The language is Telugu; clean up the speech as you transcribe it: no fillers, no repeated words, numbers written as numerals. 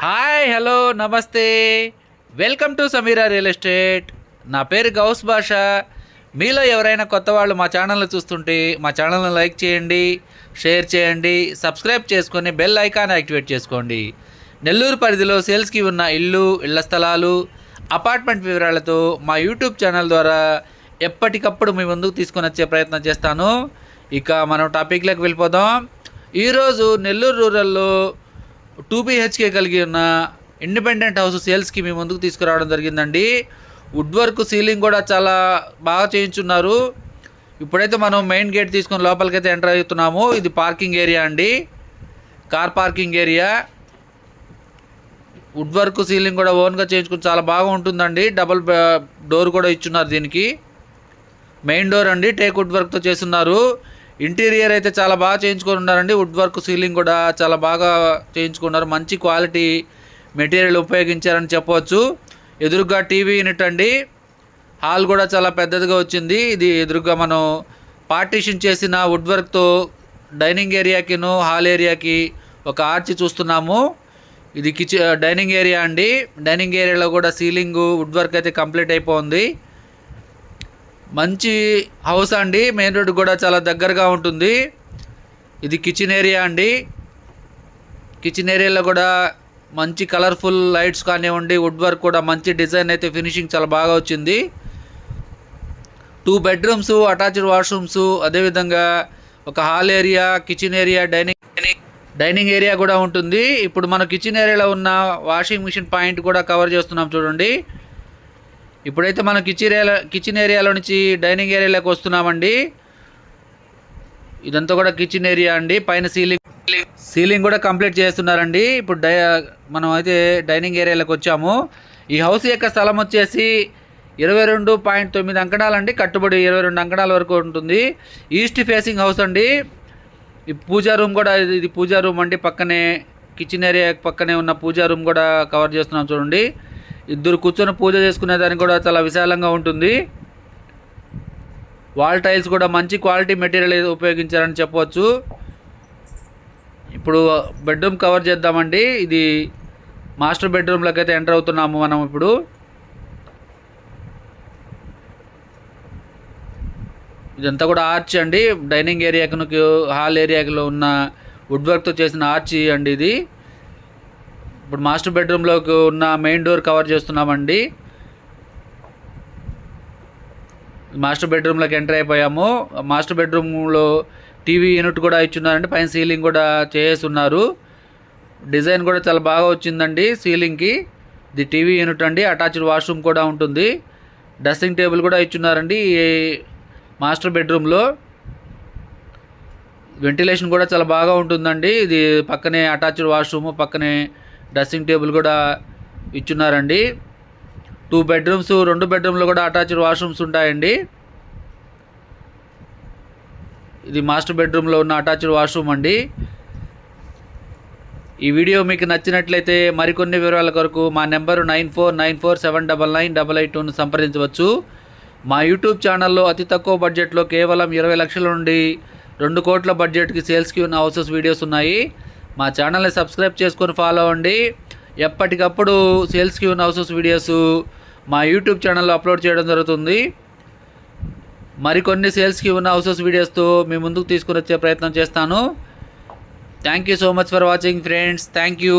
హాయ్ హలో నమస్తే welcome to Sameera real estate. నా పేరు గౌస్ బాషా. మీలో ఎవరైనా కొత్త వాళ్ళు మా ఛానల్ని చూస్తుంటే మా ఛానల్ని లైక్ చేయండి, షేర్ చేయండి, సబ్స్క్రైబ్ చేసుకొని బెల్ ఐకాన్ యాక్టివేట్ చేసుకోండి. నెల్లూరు పరిధిలో సేల్స్కి ఉన్న ఇళ్ల స్థలాలు, అపార్ట్మెంట్ వివరాలతో మా యూట్యూబ్ ఛానల్ ద్వారా ఎప్పటికప్పుడు మీ ముందుకు తీసుకొని వచ్చే ప్రయత్నం చేస్తాను. ఇక మనం టాపిక్లోకి వెళ్ళిపోదాం. ఈరోజు నెల్లూరు రూరల్లో 2 BHK కలిగి ఉన్న ఇండిపెండెంట్ హౌస్ సేల్స్కి మీ ముందుకు తీసుకురావడం జరిగిందండి. వుడ్ వర్క్, సీలింగ్ కూడా చాలా బాగా చేయించున్నారు. ఇప్పుడైతే మనం మెయిన్ గేట్ తీసుకొని లోపలికైతే ఎంటర్ అవుతున్నాము. ఇది పార్కింగ్ ఏరియా అండి, car parking area. Wood work, ceiling కూడా ఓన్గా చేయించుకుని చాలా బాగా ఉంటుందండి. డబుల్ డోర్ కూడా ఇచ్చున్నారు దీనికి. మెయిన్ డోర్ అండి, టేక్ వుడ్ వర్క్తో చేస్తున్నారు. ఇంటీరియర్ అయితే చాలా బాగా చేయించుకొని ఉన్నారండి. వుడ్ వర్క్, సీలింగ్ కూడా చాలా బాగా చేయించుకున్నారు. మంచి క్వాలిటీ మెటీరియల్ ఉపయోగించారని చెప్పవచ్చు. ఎదురుగా టీవీ యూనిట్ అండి. హాల్ కూడా చాలా పెద్దదిగా వచ్చింది. ఇది ఎదురుగా మనం పార్టీషన్ చేసిన వుడ్ వర్క్తో డైనింగ్ ఏరియాకిను హాల్ ఏరియాకి ఒక ఆర్చి చూస్తున్నాము. ఇది డైనింగ్ ఏరియా అండి. డైనింగ్ ఏరియాలో కూడా సీలింగ్, వుడ్ వర్క్ అయితే కంప్లీట్ అయిపోయింది. మంచి హౌస్ అండి, మెయిన్ రోడ్ కూడా చాలా దగ్గరగా ఉంటుంది. ఇది కిచెన్ ఏరియా అండి. కిచెన్ ఏరియాలో కూడా మంచి కలర్ఫుల్ లైట్స్ కానివ్వండి, వుడ్ వర్క్ కూడా మంచి డిజైన్ అయితే ఫినిషింగ్ చాలా బాగా వచ్చింది. 2 బెడ్రూమ్స్, అటాచ్డ్ వాష్రూమ్స్, అదేవిధంగా ఒక hall area, kitchen area, dining area కూడా ఉంటుంది. ఇప్పుడు మన కిచెన్ ఏరియాలో ఉన్న వాషింగ్ మిషన్ పాయింట్ కూడా కవర్ చేస్తున్నాం చూడండి. ఇప్పుడైతే మనం కిచెన్ ఏరియాలో నుంచి డైనింగ్ ఏరియాలోకి వస్తున్నామండి. ఇదంతా కూడా కిచెన్ ఏరియా అండి. పైన సీలింగ్ కూడా కంప్లీట్ చేస్తున్నారండి. ఇప్పుడు మనం అయితే డైనింగ్ ఏరియాలోకి వచ్చాము. ఈ హౌస్ యొక్క స్థలం వచ్చేసి 22.9 అంకణాలండి. కట్టుబడి 22 అంకణాల వరకు ఉంటుంది. ఈస్ట్ ఫేసింగ్ హౌస్ అండి. ఈ పూజా రూమ్ కూడా, ఇది పూజా రూమ్ అండి. పక్కనే కిచెన్ ఏరియా పక్కనే ఉన్న పూజా రూమ్ కూడా కవర్ చేస్తున్నాం చూడండి. ఇద్దరు కూర్చొని పూజ చేసుకునే దానికి కూడా చాలా విశాలంగా ఉంటుంది. వాల్ టైల్స్ కూడా మంచి క్వాలిటీ మెటీరియల్ ఉపయోగించారని చెప్పవచ్చు. ఇప్పుడు బెడ్రూమ్ కవర్ చేద్దామండి. ఇది మాస్టర్ బెడ్రూమ్లోకి అయితే ఎంటర్ అవుతున్నాము మనం ఇప్పుడు. ఇదంతా కూడా ఆర్చ్ అండి. డైనింగ్ ఏరియాకు, హాల్ ఏరియాలో ఉన్న వుడ్ వర్క్తో చేసిన ఆర్చ్ అండి ఇది. ఇప్పుడు మాస్టర్ బెడ్రూమ్లోకి ఉన్న మెయిన్ డోర్ కవర్ చేస్తున్నామండి. మాస్టర్ బెడ్రూమ్లోకి ఎంటర్ అయిపోయాము. మాస్టర్ బెడ్రూమ్లో టీవీ యూనిట్ కూడా ఇచ్చున్నారండి. పైన సీలింగ్ కూడా చేస్తున్నారు. డిజైన్ కూడా చాలా బాగా వచ్చిందండి సీలింగ్కి. ఇది టీవీ యూనిట్ అండి. అటాచ్డ్ వాష్రూమ్ కూడా ఉంటుంది. డ్రెస్సింగ్ టేబుల్ కూడా ఇచ్చున్నారండి మాస్టర్ బెడ్రూమ్లో. వెంటిలేషన్ కూడా చాలా బాగా ఉంటుందండి. ఇది పక్కనే అటాచ్డ్ వాష్రూమ్, పక్కనే డ్రెస్సింగ్ టేబుల్ కూడా ఇచ్చున్నారండి. 2 బెడ్రూమ్స్, 2 బెడ్రూమ్లో కూడా అటాచ్డ్ వాష్రూమ్స్ ఉంటాయండి. ఇది మాస్టర్ బెడ్రూమ్లో ఉన్న అటాచ్డ్ వాష్రూమ్ అండి. ఈ వీడియో మీకు నచ్చినట్లయితే మరికొన్ని వివరాల కొరకు మా నెంబరు 9494799882ను సంప్రదించవచ్చు. మా యూట్యూబ్ ఛానల్లో అతి తక్కువ బడ్జెట్లో కేవలం 20 లక్షల నుండి 2 కోట్ల బడ్జెట్కి సేల్స్కి ఉన్న హౌసెస్ వీడియోస్ ఉన్నాయి. మా ఛానల్ని సబ్స్క్రైబ్ చేసుకొని ఫాలో అవ్వండి. ఎప్పటికప్పుడు సేల్స్కి ఉన్న హౌసెస్ వీడియోస్ మా యూట్యూబ్ ఛానల్లో అప్లోడ్ చేయడం జరుగుతుంది. మరికొన్ని సేల్స్కి ఉన్న హౌసెస్ వీడియోస్తో మీ ముందుకు తీసుకుని వచ్చే ప్రయత్నం చేస్తాను. Thank you so much for watching friends. Thank you.